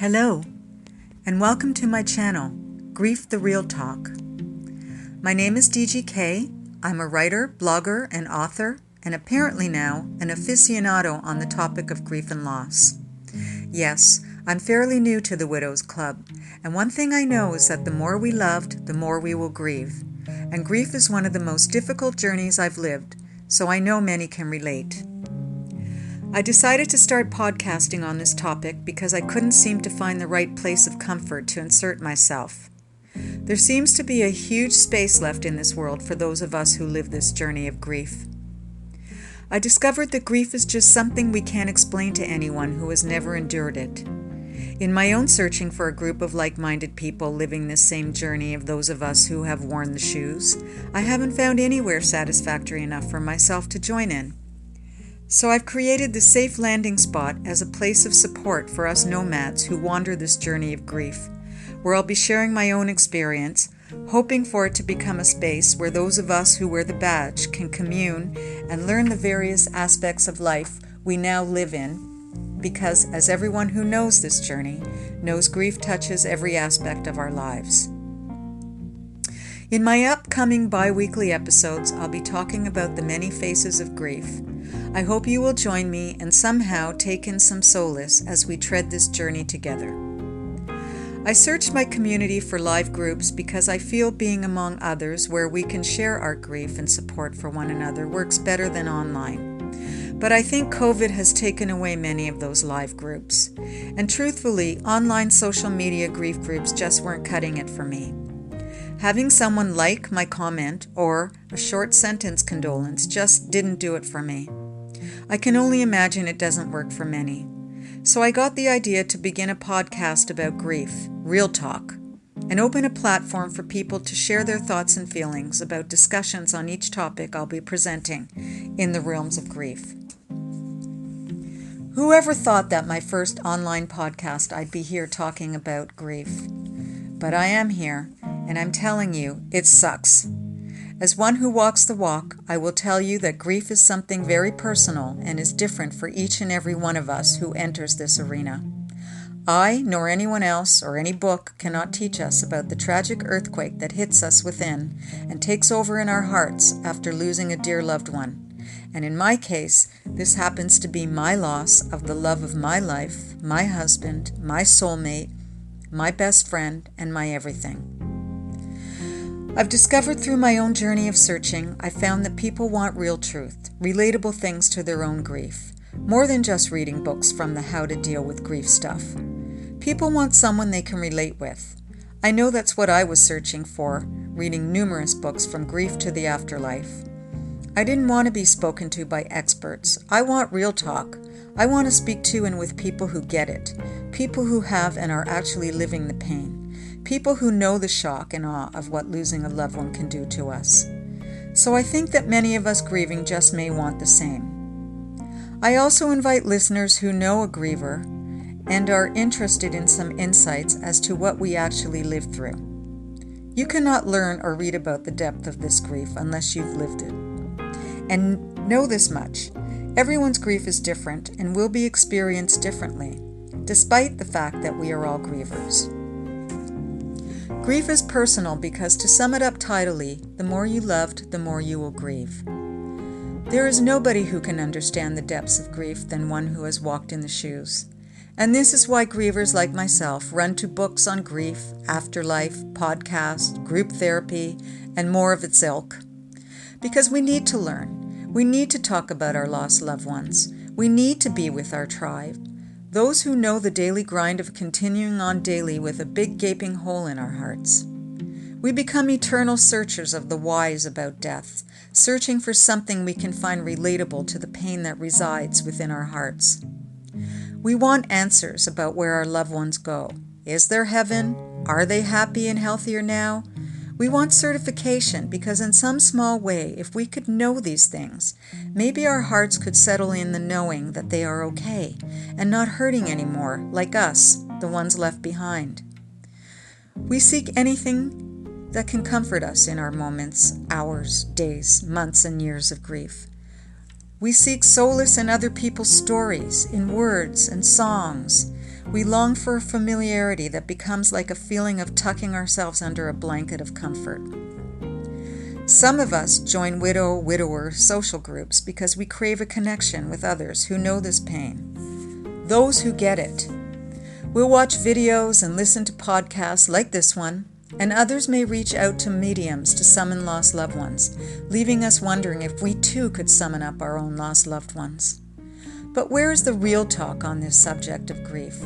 Hello, and welcome to my channel, Grief the Real Talk. My name is Kaye. I'm a writer, blogger, and author, and apparently now an aficionado on the topic of grief and loss. Yes, I'm fairly new to the Widows Club, and one thing I know is that the more we loved, the more we will grieve. And grief is one of the most difficult journeys I've lived, so I know many can relate. I decided to start podcasting on this topic because I couldn't seem to find the right place of comfort to insert myself. There seems to be a huge space left in this world for those of us who live this journey of grief. I discovered that grief is just something we can't explain to anyone who has never endured it. In my own searching for a group of like-minded people living this same journey of those of us who have worn the shoes, I haven't found anywhere satisfactory enough for myself to join in. So I've created the safe landing spot as a place of support for us nomads who wander this journey of grief, where I'll be sharing my own experience, hoping for it to become a space where those of us who wear the badge can commune and learn the various aspects of life we now live in, because as everyone who knows this journey knows, grief touches every aspect of our lives. In my upcoming bi-weekly episodes, I'll be talking about the many faces of grief. I hope you will join me and somehow take in some solace as we tread this journey together. I searched my community for live groups because I feel being among others where we can share our grief and support for one another works better than online. But I think COVID has taken away many of those live groups. And truthfully, online social media grief groups just weren't cutting it for me. Having someone like my comment or a short sentence condolence just didn't do it for me. I can only imagine it doesn't work for many. So I got the idea to begin a podcast about grief, real talk, and open a platform for people to share their thoughts and feelings about discussions on each topic I'll be presenting in the realms of grief. Whoever thought that my first online podcast I'd be here talking about grief? But I am here, and I'm telling you, it sucks. As one who walks the walk, I will tell you that grief is something very personal and is different for each and every one of us who enters this arena. I, nor anyone else or any book, cannot teach us about the tragic earthquake that hits us within and takes over in our hearts after losing a dear loved one. And in my case, this happens to be my loss of the love of my life, my husband, my soulmate, my best friend, and my everything. I've discovered through my own journey of searching, I found that people want real truth, relatable things to their own grief, more than just reading books from the how to deal with grief stuff. People want someone they can relate with. I know that's what I was searching for, reading numerous books from grief to the afterlife. I didn't want to be spoken to by experts. I want real talk. I want to speak to and with people who get it, people who have and are actually living the pain. People who know the shock and awe of what losing a loved one can do to us. So I think that many of us grieving just may want the same. I also invite listeners who know a griever and are interested in some insights as to what we actually live through. You cannot learn or read about the depth of this grief unless you've lived it. And know this much, everyone's grief is different and will be experienced differently, despite the fact that we are all grievers. Grief is personal because, to sum it up tidily, the more you loved, the more you will grieve. There is nobody who can understand the depths of grief than one who has walked in the shoes. And this is why grievers like myself run to books on grief, afterlife, podcasts, group therapy, and more of its ilk. Because we need to learn. We need to talk about our lost loved ones. We need to be with our tribe. Those who know the daily grind of continuing on daily with a big gaping hole in our hearts. We become eternal searchers of the whys about death, searching for something we can find relatable to the pain that resides within our hearts. We want answers about where our loved ones go. Is there heaven? Are they happy and healthier now? We want certification because in some small way, if we could know these things, maybe our hearts could settle in the knowing that they are okay and not hurting anymore, like us, the ones left behind. We seek anything that can comfort us in our moments, hours, days, months, and years of grief. We seek solace in other people's stories, in words and songs. We long for a familiarity that becomes like a feeling of tucking ourselves under a blanket of comfort. Some of us join widower social groups because we crave a connection with others who know this pain, those who get it. We'll watch videos and listen to podcasts like this one, and others may reach out to mediums to summon lost loved ones, leaving us wondering if we too could summon up our own lost loved ones. But where is the real talk on this subject of grief?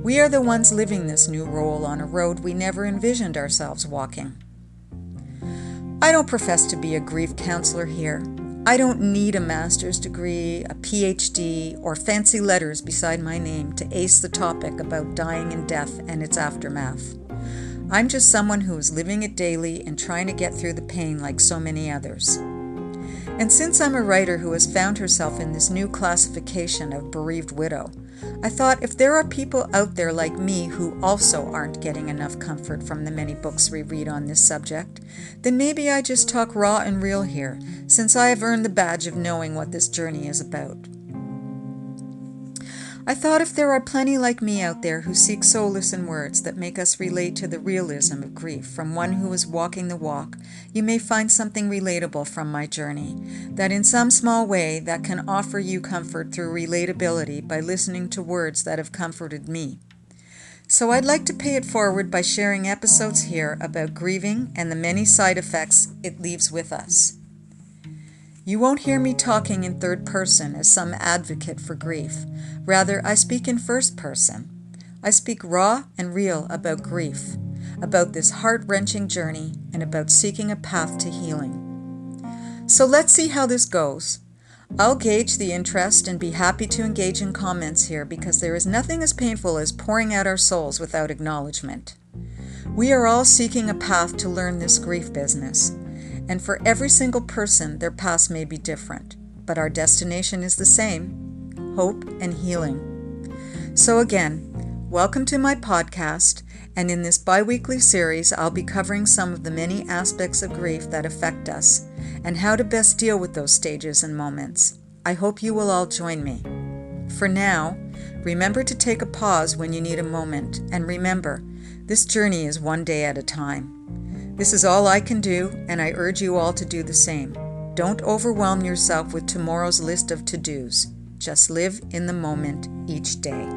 We are the ones living this new role on a road we never envisioned ourselves walking. I don't profess to be a grief counselor here. I don't need a master's degree, a PhD, or fancy letters beside my name to ace the topic about dying and death and its aftermath. I'm just someone who is living it daily and trying to get through the pain like so many others. And since I'm a writer who has found herself in this new classification of bereaved widow, I thought if there are people out there like me who also aren't getting enough comfort from the many books we read on this subject, then maybe I just talk raw and real here, since I have earned the badge of knowing what this journey is about. I thought if there are plenty like me out there who seek solace in words that make us relate to the realism of grief from one who is walking the walk, you may find something relatable from my journey, that in some small way that can offer you comfort through relatability by listening to words that have comforted me. So I'd like to pay it forward by sharing episodes here about grieving and the many side effects it leaves with us. You won't hear me talking in third person as some advocate for grief. Rather, I speak in first person. I speak raw and real about grief, about this heart-wrenching journey, and about seeking a path to healing. So let's see how this goes. I'll gauge the interest and be happy to engage in comments here because there is nothing as painful as pouring out our souls without acknowledgement. We are all seeking a path to learn this grief business. And for every single person, their path may be different, but our destination is the same: hope and healing. So again, welcome to my podcast, and in this bi-weekly series, I'll be covering some of the many aspects of grief that affect us, and how to best deal with those stages and moments. I hope you will all join me. For now, remember to take a pause when you need a moment, and remember, this journey is one day at a time. This is all I can do, and I urge you all to do the same. Don't overwhelm yourself with tomorrow's list of to-dos. Just live in the moment each day.